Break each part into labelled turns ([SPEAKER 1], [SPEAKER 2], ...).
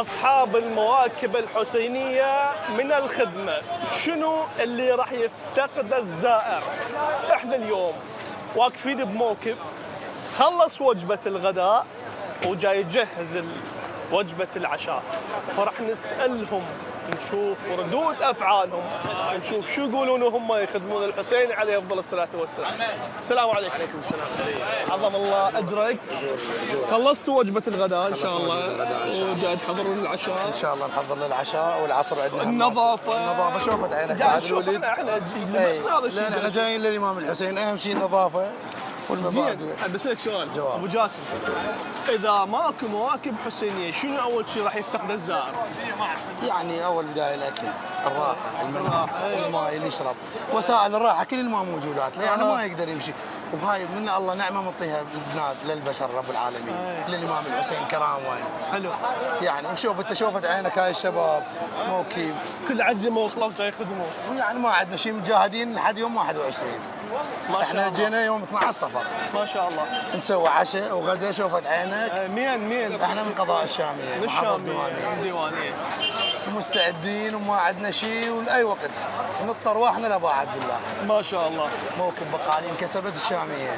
[SPEAKER 1] أصحاب المواكب الحسينية من الخدمة، شنو اللي راح يفتقده الزائر؟ احنا اليوم واقفين بموكب خلص وجبة الغداء وجاي يجهز وجبة العشاء، فرح نسألهم نشوف ردود أفعالهم، نشوف شو يقولون وهم يخدمون الحسين عليه أفضل الصلاة والسلام. السلام عليكم.
[SPEAKER 2] عليكم السلام.
[SPEAKER 1] عظم الله أجرك. خلصتوا وجبة الغداء إن شاء الله وجاي تحضرون العشاء؟
[SPEAKER 2] إن شاء الله نحضر للعشاء والعصر عندنا
[SPEAKER 1] النظافة
[SPEAKER 2] شوفت عينك بعد الوليد.
[SPEAKER 1] احنا
[SPEAKER 2] لأن احنا جايين للإمام الحسين، أهم شيء النظافة والمبادئ.
[SPEAKER 1] زين بسألك سؤال
[SPEAKER 2] جواب.
[SPEAKER 1] أبو جاسم، إذا ماكو مواكب حسينية شنو أول شيء راح يفتقده الزائر؟
[SPEAKER 2] يعني أول بداية الأكل، الراحة، المنام، الماء اللي يشرب، وسائل الراحة كل الماء موجودات، يعني ما يقدر يمشي، وهاي من الله نعمة مطيها البنات للبشر رب العالمين، للإمام الحسين كرامة.
[SPEAKER 1] حلو.
[SPEAKER 2] يعني شوفت عينك هاي الشباب موكب
[SPEAKER 1] كل عزمة وخلاص جاي يخدمون.
[SPEAKER 2] ويعني ما عندنا شيء مجاهدين لحد يوم 21. احنا جينا يوم 12 صفر.
[SPEAKER 1] ما شاء الله.
[SPEAKER 2] نسوي عشاء وغدا شوفت عينك.
[SPEAKER 1] مين؟
[SPEAKER 2] احنا من قضاء الشامية،
[SPEAKER 1] من
[SPEAKER 2] محافظة
[SPEAKER 1] الديوانية.
[SPEAKER 2] مستعدين وما عندنا شيء ولأي وقت نضطر واحنا لأبو عبد الله.
[SPEAKER 1] ما شاء الله.
[SPEAKER 2] موكب بقالين كسبت الشامية.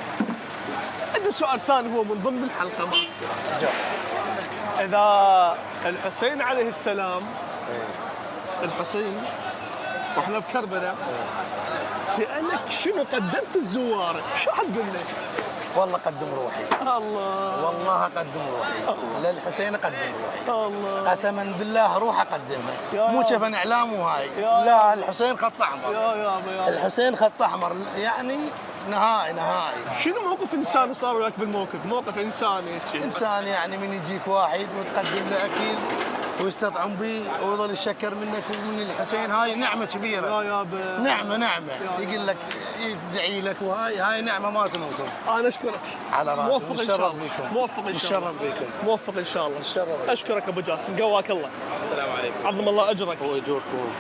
[SPEAKER 1] عندنا سؤال ثاني هو من ضمن الحلقات.
[SPEAKER 2] جاء.
[SPEAKER 1] إذا الحسين عليه السلام الحسين واحنا بكربلاء سألك شنو قدمت الزوار، شو حتقول له؟
[SPEAKER 2] والله قدم روحي.
[SPEAKER 1] الله.
[SPEAKER 2] والله قدم روحي. للحسين قدم روحي.
[SPEAKER 1] الله.
[SPEAKER 2] قسما بالله روح اقدمها. مو شفن اعلام وهاي.
[SPEAKER 1] يا
[SPEAKER 2] لا الحسين خط احمر.
[SPEAKER 1] يا
[SPEAKER 2] الحسين خط احمر يعني نهائي.
[SPEAKER 1] شنو موقف انساني صار وياك بالموقف؟ موقف انساني.
[SPEAKER 2] انسان يعني من يجيك واحد وتقدم له اكل ويستطعم به ويظل يشكر منك ومن الحسين، هاي نعمه كبيره. نعمه يقول لك يدعي لك، وهاي نعمه ما تنوصف.
[SPEAKER 1] انا اشكرك
[SPEAKER 2] على راسي.
[SPEAKER 1] موفق ان شاء الله.
[SPEAKER 2] موفق ان شاء الله.
[SPEAKER 1] موفق ان شاء الله. اشكرك ابو جاسم، قواك الله.
[SPEAKER 3] السلام عليكم.
[SPEAKER 1] عظم الله اجرك.
[SPEAKER 3] هو يجوركم.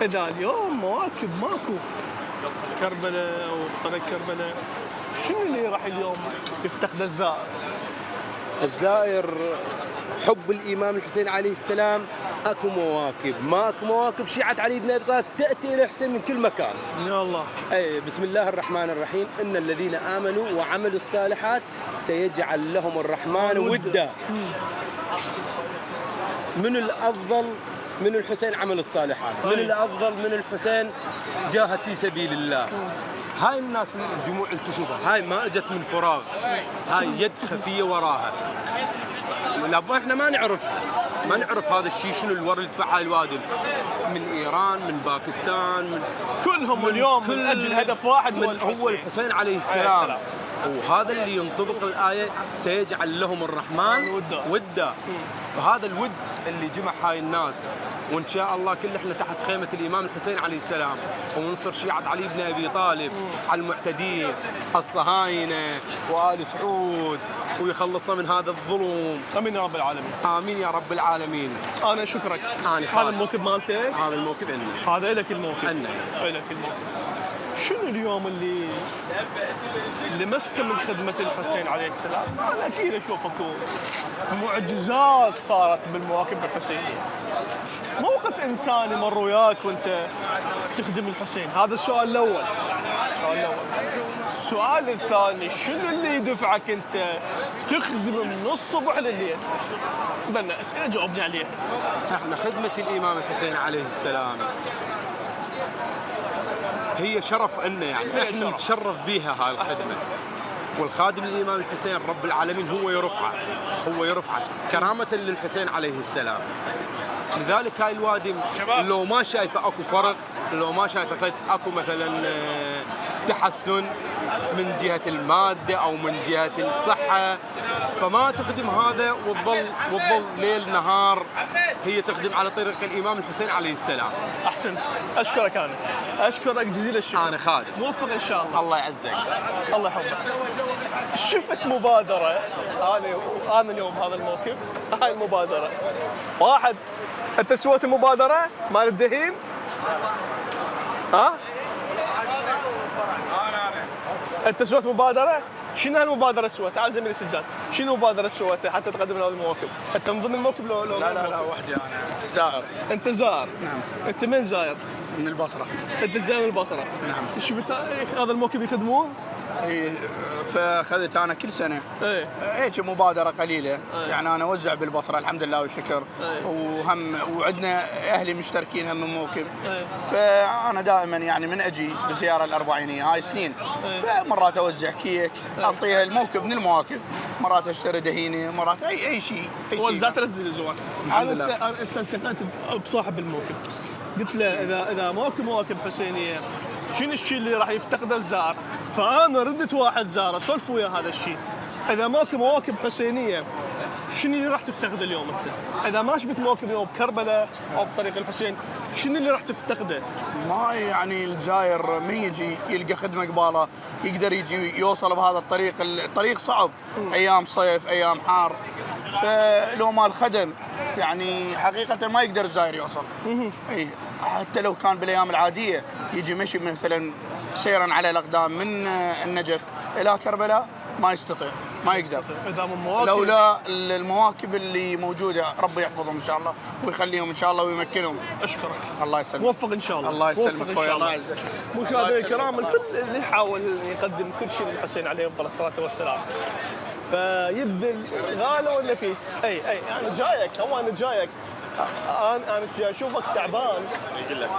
[SPEAKER 1] اذا اليوم مواكب ماكو كربلاء وطريق كربلاء، شنو اللي راح اليوم يفتقده الزائر؟
[SPEAKER 3] الزائر حب الامام الحسين عليه السلام. اكو مواكب، ماكو مواكب شيعة علي بن ابي طالب تاتي الى الحسين من كل مكان.
[SPEAKER 1] يا الله.
[SPEAKER 3] اي بسم الله الرحمن الرحيم، ان الذين امنوا وعملوا الصالحات سيجعل لهم الرحمن ودا. من الافضل من الحسين عمل الصالحات، من الافضل من الحسين جاهد في سبيل الله. هاي الناس الجموع اللي تشوفها هاي ما اجت من فراغ، هاي يد خفيه وراها. احنا ما نعرف هذا الشيء شنو الور اللي دفع هاي الوادم من ايران، من باكستان،
[SPEAKER 1] كلهم اليوم من اجل هدف واحد
[SPEAKER 3] هو الحسين عليه السلام. وهذا اللي ينطبق الآية سيجعل لهم الرحمن ودا. وهذا الود اللي جمع هاي الناس، وإن شاء الله كل احنا تحت خيمة الإمام الحسين عليه السلام، وننصر شيعة علي بن أبي طالب على المعتدين الصهاينة وآل سعود، ويخلصنا من هذا الظلم.
[SPEAKER 1] آمين يا رب العالمين.
[SPEAKER 3] آمين يا رب العالمين.
[SPEAKER 1] أنا أشكرك. هذا الموكب مالتك؟
[SPEAKER 3] هذا الموكب عندي.
[SPEAKER 1] هذا لك الموكب.
[SPEAKER 3] عندنا.
[SPEAKER 1] لك الموكب. شنو اليوم اللي لمست من خدمة الحسين عليه السلام؟ أنا أكيد أشوف أكو معجزات صارت بالمواكب الحسينية. موقف إنساني مر وياك وأنت تخدم الحسين، هذا السؤال الأول. السؤال الثاني، شنو اللي يدفعك أنت تخدم من الصبح لليل؟ بدنا أسئلة جاوبني عليها.
[SPEAKER 3] احنا خدمة الإمام الحسين عليه السلام هي شرف لنا، يعني احنا نتشرف بها هاي الخدمه. والخادم للامام الحسين رب العالمين هو يرفعه كرامه للحسين عليه السلام. لذلك هاي الوادم لو ما شايفه اكو فرق، لو ما شايفه اكو مثلا تحسن من جهه الماده او من جهه الصحه، فما تخدم هذا وتظل ليل نهار هي تخدم على طريق الامام الحسين عليه السلام.
[SPEAKER 1] احسنت، اشكرك. انا اشكرك جزيل الشكر.
[SPEAKER 3] انا خادم.
[SPEAKER 1] موفق ان شاء الله.
[SPEAKER 3] الله يعزك.
[SPEAKER 1] الله يحفظك. شفت مبادره انا اليوم هذا الموقف، هاي المبادره واحد. انت سويت المبادره مال الدهيم؟ ها؟ انت سويت مبادره؟ شنو هالمبادره سويتها؟ تعال زميلي سجاد، شنو المبادره سويتها حتى تقدم لنا هذه المواكب؟ انت من ضمن الموكب لو
[SPEAKER 4] لا وحدي انا زائر.
[SPEAKER 1] انت زائر؟
[SPEAKER 4] نعم.
[SPEAKER 1] انت من زاير؟
[SPEAKER 4] من البصره.
[SPEAKER 1] انت زاير من البصره؟
[SPEAKER 4] نعم.
[SPEAKER 1] شو هذا الموكب يخدمون؟
[SPEAKER 4] اي فاخذت انا كل سنه
[SPEAKER 1] ايه
[SPEAKER 4] هيك مبادره قليله يعني انا اوزع بالبصره الحمد لله والشكر وهم وعندنا اهلي مشتركين هم موكب فانا دائما يعني من اجي بزياره الاربعينيه هاي سنين فمرات اوزع كيك اعطيها الموكب من المواكب مرات اشتري دهينه مرات اي شيء
[SPEAKER 1] وزعت للزوار.
[SPEAKER 4] الحمد لله.
[SPEAKER 1] انا التقيت بصاحب الموكب قلت له اذا مواكب حسينيه شنو الشيء اللي راح يفتقده الزائر؟ فانا ردت واحد زار اسولف وياه هذا الشيء. اذا ماكو مواكب حسينيه شنو اللي راح تفتقده اليوم انت؟ اذا ما شفت مواكب اليوم بكربلاء او بطريق الحسين شنو اللي راح تفتقده؟
[SPEAKER 4] ما يعني الجزائر من يجي يلقى خدمه قباله يقدر يجي يوصل بهذا الطريق، الطريق صعب ايام صيف ايام حار فلو ما الخدم يعني حقيقه ما يقدر الجزائر يوصل. اي حتى لو كان بالايام العاديه يجي مشي مثلا سيرا على الاقدام من النجف الى كربلاء ما يستطيع ما يقدر لولا المواكب اللي موجوده ربي يحفظهم ان شاء الله ويخليهم ان شاء الله ويمكنهم.
[SPEAKER 1] اشكرك
[SPEAKER 4] الله يسلمك.
[SPEAKER 1] موفق ان شاء الله.
[SPEAKER 4] الله يسلمك اخوي الله يعزك.
[SPEAKER 1] مشاهدينا الكرام الكل اللي يحاول يقدم كل شيء للحسين عليه افضل الصلاه والسلام فيبذل غالي ونفيس. اي انا جايك انا جايك انا جاي اشوفك تعبان. يقول لك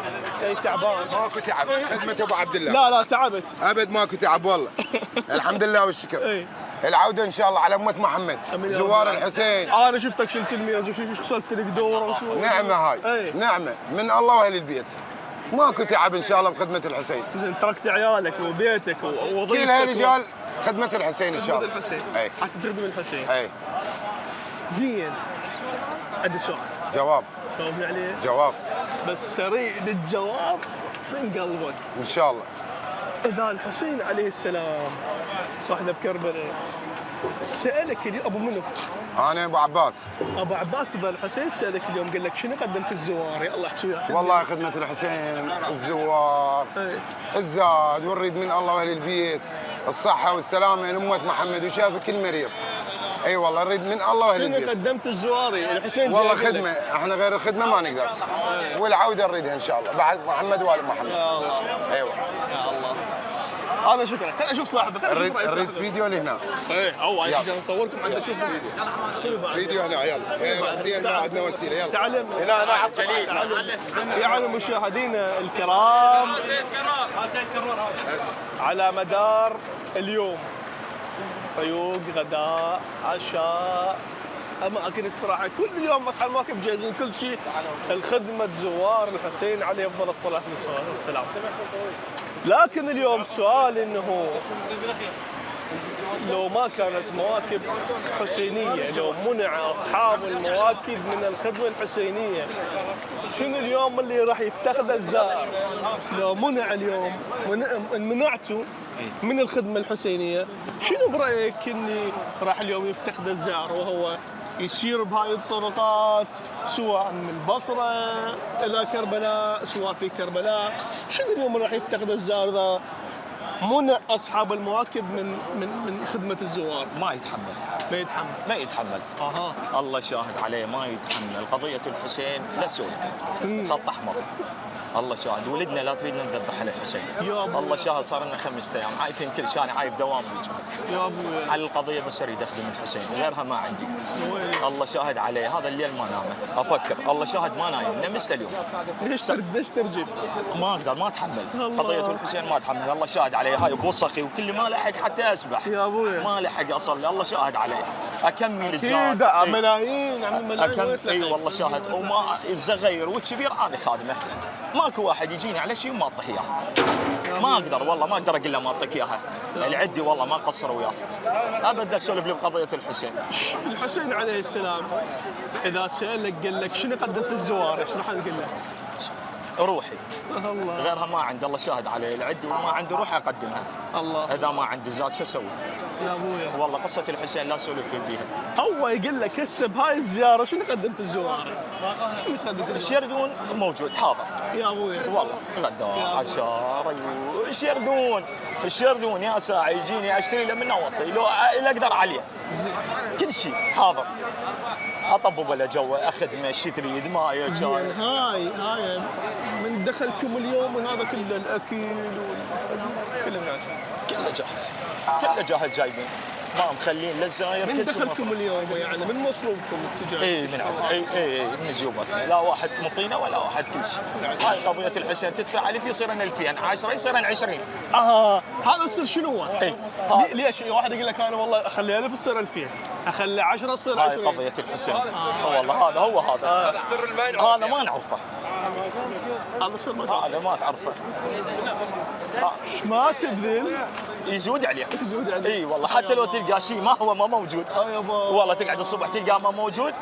[SPEAKER 1] اي تعبان.
[SPEAKER 5] ماكو تعب خدمة ابو عبد الله.
[SPEAKER 1] لا تعبت
[SPEAKER 5] ابد ماكو تعب والله. الحمد لله والشكر. العوده ان شاء الله على امه محمد زوار الحسين.
[SPEAKER 1] انا شفتك شلت الميز وشلت لك دوره
[SPEAKER 5] نعمه هاي نعمه من الله واهل البيت. ماكو تعب ان شاء الله بخدمه الحسين.
[SPEAKER 1] زين تركت عيالك وبيتك ووظيفتك
[SPEAKER 5] كل هالرجال خدمه الحسين ان شاء الله.
[SPEAKER 1] الحسين
[SPEAKER 5] اي
[SPEAKER 1] حتى تخدم الحسين.
[SPEAKER 5] اي
[SPEAKER 1] زين عندي سؤال.
[SPEAKER 5] جواب.
[SPEAKER 1] جاوبني عليه.
[SPEAKER 5] جواب.
[SPEAKER 1] بس سريع للجواب من قلبك.
[SPEAKER 5] ان شاء الله.
[SPEAKER 1] اذا الحسين عليه السلام صاحنا بكربلاء سالك اليوم ابو منو؟
[SPEAKER 5] انا ابو عباس.
[SPEAKER 1] ابو عباس اذا الحسين سالك اليوم قال لك شنو قدمت الزوار؟ يا الله احكي وياك.
[SPEAKER 5] والله خدمه الحسين الزوار الزاد ونريد من الله واهل البيت الصحه والسلامه لامه محمد وشافي كل مريض. اي والله نريد من الله واهل البيت.
[SPEAKER 1] شنو قدمت الزواري الحسين؟
[SPEAKER 5] والله خدمه احنا غير الخدمه ما نقدر. والعوده نريدها ان شاء الله بعد محمد والد محمد.
[SPEAKER 1] يا الله.
[SPEAKER 5] ايوه
[SPEAKER 1] يا الله. انا شكرا خليني اشوف صاحبك.
[SPEAKER 5] نريد فيديو لهنا.
[SPEAKER 1] ايه او عايز نصوركم عند اشوف فيديو. شنو بعد؟
[SPEAKER 5] فيديو هنا يلا. راسيا ما عندنا وسيله يلا.
[SPEAKER 1] تعلم
[SPEAKER 5] هنا انا على القليل.
[SPEAKER 1] يعني مشاهدينا الكرام على مدار اليوم فيوق غداء عشاء اماكن استراحه كل يوم اصحى المواكب جاهزين كل شيء الخدمه زوار الحسين عليه افضل الصلاه والسلام. لكن اليوم سؤال انه لو ما كانت مواكب حسينيه لو منع اصحاب المواكب من الخدمه الحسينيه شنو اليوم اللي راح يفتقده الزائر؟ لو منع اليوم منعته من الخدمه الحسينيه شنو برايك اني راح اليوم يفتقد الزائر وهو يسير بهاي الطرقات سواء من البصره الى كربلاء سواء في كربلاء شنو اليوم راح يفتقد الزائر ذا منع اصحاب المواكب من خدمه الزوار؟
[SPEAKER 6] ما يتحمل. ما يتحمل. الله شاهد عليه ما يتحمل قضيه الحسين لا سوء خط احمر. الله شاهد ولدنا لا تريدنا نذبح على الحسين. الله شاهد صار لنا 5 ايام عايفين كل شان عايف دوام بالجهد.
[SPEAKER 1] يا ابوي
[SPEAKER 6] على القضيه بس اريد اخدم الحسين غيرها ما عندي. الله شاهد عليه هذا الليل ما نامه افكر الله شاهد ما نايم نمست اليوم.
[SPEAKER 1] ليش ترجف؟
[SPEAKER 6] ما اقدر ما اتحمل قضيه الحسين ما اتحمل. الله شاهد عليه هاي بوسخي وكل ما لحق حتى اسبح.
[SPEAKER 1] يا ابوي
[SPEAKER 6] ما لحق اصلي الله شاهد عليه اكمل الزاد.
[SPEAKER 1] اكيد ملايين عم ملايين.
[SPEAKER 6] اي والله شاهد وما الصغير والكبير انا خادمه. ماكو واحد يجيني على شيء وما اعطيه اياه. ما اقدر والله ما اقدر اقول له ما اعطيك اياها. العدي والله ما قصر وياه ابدا. اسولف لي بقضيه الحسين.
[SPEAKER 1] الحسين عليه السلام اذا سالك قال لك شنو قدمت الزوار ايش راح تقول له؟
[SPEAKER 6] روحي
[SPEAKER 1] الله
[SPEAKER 6] غيرها ما عندي، الله شاهد علي، العد وما عندي روح اقدمها.
[SPEAKER 1] الله
[SPEAKER 6] اذا ما عندي زاد شو اسوي؟
[SPEAKER 1] يا ابويا.
[SPEAKER 6] والله قصه الحسين لا اسولف بيها.
[SPEAKER 1] هو يقول لك هسه بهاي الزياره شنو قدمت الزوار؟ شنو قدمت الزوار؟
[SPEAKER 6] الشردون موجود حاضر
[SPEAKER 1] يا ابويا.
[SPEAKER 6] والله، غدا عشاء الشردون يا ساعه يجيني اشتري له منه اوطي لو اقدر عليه كل شيء حاضر. اطبب له جو اخدمه شي تريد ماي
[SPEAKER 1] زين
[SPEAKER 6] شاي.
[SPEAKER 1] هاي من دخلكم اليوم هذا كله الاكل كله من
[SPEAKER 6] كله جاهز جايبين، ما مخلين للزاير
[SPEAKER 1] من
[SPEAKER 6] كل شيء
[SPEAKER 1] دخلكم اليوم يعني من مصروفكم التجاري؟
[SPEAKER 6] اي من من جيوبنا، لا واحد مطينا ولا واحد كل شيء. هاي قضيه الحسين تدفع 1000 يصيرن 2000، 10 يصيرن 20.
[SPEAKER 1] هذا السر شنو هو؟
[SPEAKER 6] اي
[SPEAKER 1] ليش واحد يقول لك انا والله اخلي 1000 تصير 2000، اخلي 10 تصير 20.
[SPEAKER 6] هاي قضيه الحسين. والله هذا هو هذا. هذا ما نعرفه.
[SPEAKER 1] هذا السر ما تعرف.
[SPEAKER 6] هذا ما تعرفه.
[SPEAKER 1] ايش ما تبذل
[SPEAKER 6] يزود عليك.
[SPEAKER 1] يزود عليك.
[SPEAKER 6] اي والله حتى لو تلقى شيء ما هو ما موجود.
[SPEAKER 1] يابا.
[SPEAKER 6] والله تقعد الصبح تلقاه ما موجود،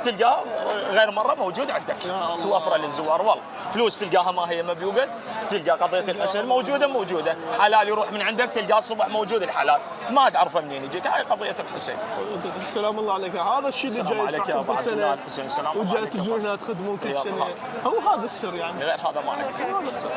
[SPEAKER 6] تلقاه غير مره موجود عندك. توفره للزوار والله. فلوس تلقاها ما هي مبيوقه، تلقى قضيه الحسين موجوده. حلال يروح من عندك تلقاه الصبح موجود الحلال، ما تعرفه منين يجيك. هاي قضيه الحسين.
[SPEAKER 1] سلام الله عليك. هذا الشيء اللي جاي
[SPEAKER 6] عليك يا ابو عبد الله الحسين. سلام الله
[SPEAKER 1] وجاي
[SPEAKER 6] عليك.
[SPEAKER 1] تجون هنا تخدمون كل سنه. هو هذا السر يعني.
[SPEAKER 6] غير هذا ما نعرف.
[SPEAKER 1] هذا السر.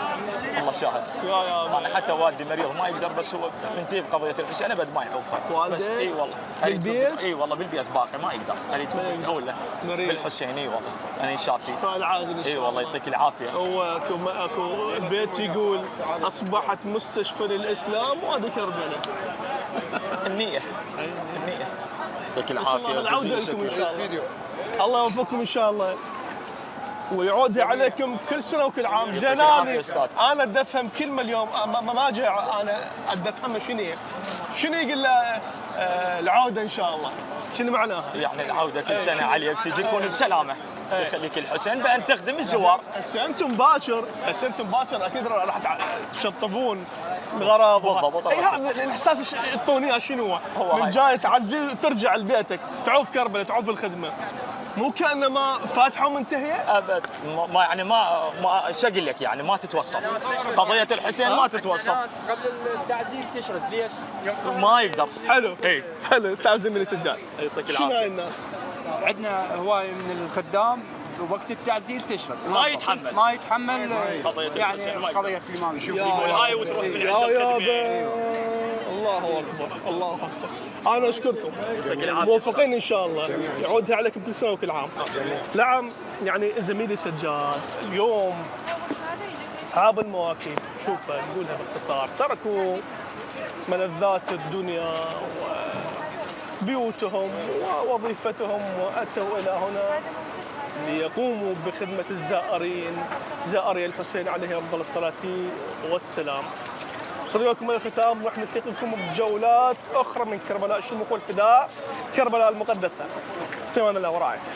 [SPEAKER 6] الله شاهد.
[SPEAKER 1] يا
[SPEAKER 6] انا حتى والدي مريض ما يقدر، بس هو من تجيب قضيه الحسين ابد ما يعوفها.
[SPEAKER 1] والدك؟
[SPEAKER 6] بس اي والله
[SPEAKER 1] بالبيت؟
[SPEAKER 6] اي والله بالبيت باقي ما يقدر. اريد اقول له
[SPEAKER 1] مريض.
[SPEAKER 6] بالحسين. اي والله انا شافي.
[SPEAKER 1] فالعاجل ان شاء
[SPEAKER 6] اي
[SPEAKER 1] الله.
[SPEAKER 6] والله يعطيك العافيه.
[SPEAKER 1] هو اكو البيت يقول اصبحت مستشفى للاسلام وهذا كربلاء.
[SPEAKER 6] النيه يعطيك العافيه.
[SPEAKER 1] العوده لكم ان شاء الله. الله يوفقكم ان شاء الله ويعود عليكم كل سنه وكل عام. زين انا ادي افهم كلمه اليوم ما جاي انا ادي افهمها شنو يقول له العوده ان شاء الله شنو معناها؟
[SPEAKER 6] يعني العوده كل سنه عليك تجي تكون بسلامه. يخليك الحسين بان تخدم الزوار.
[SPEAKER 1] هسه انتم باكر اكيد راح تشطبون الغرض.
[SPEAKER 6] بالضبط.
[SPEAKER 1] اي هذا الاحساس تعطوني اياه شنو هو؟ من جاي تعزل وترجع لبيتك تعوف كربلاء تعوف الخدمه. مو كأنه ما فاتحه ومنتهيه؟
[SPEAKER 6] ابد ما يعني ما شو اقول لك يعني ما تتوصف. قضيه الحسين ما تتوصف.
[SPEAKER 7] قبل التعزيل تشرد ليش؟
[SPEAKER 6] ما يقدر.
[SPEAKER 1] حلو.
[SPEAKER 6] اي
[SPEAKER 1] حلو. تعزل من السجاد.
[SPEAKER 6] يعطيك
[SPEAKER 1] شنو هاي
[SPEAKER 6] العافيه.
[SPEAKER 1] الناس؟
[SPEAKER 7] عندنا هوايه من الخدام وقت التعزيل تشرد
[SPEAKER 6] ما يتحمل. قضية
[SPEAKER 7] يعني
[SPEAKER 6] الحسين ما
[SPEAKER 7] قضيه الامام يشوف
[SPEAKER 6] هاي وتروح من
[SPEAKER 1] يا
[SPEAKER 6] عندك
[SPEAKER 1] يابا. الله اكبر الله اكبر. انا اشكركم موفقين ان شاء الله. يعودها عليكم كل سنه وكل عام. نعم يعني زميلي سجاد اليوم اصحاب المواكب شوفها نقولها باختصار تركوا ملذات الدنيا وبيوتهم ووظيفتهم واتوا الى هنا ليقوموا بخدمه الزائرين زائري الحسين عليه افضل الصلاه والسلام. وصلنا لكم الختام ونحن نلتقي بكم بجولات اخرى من كربلاء الشموخ والفداء كربلاء المقدسه. في امان الله ورعايته.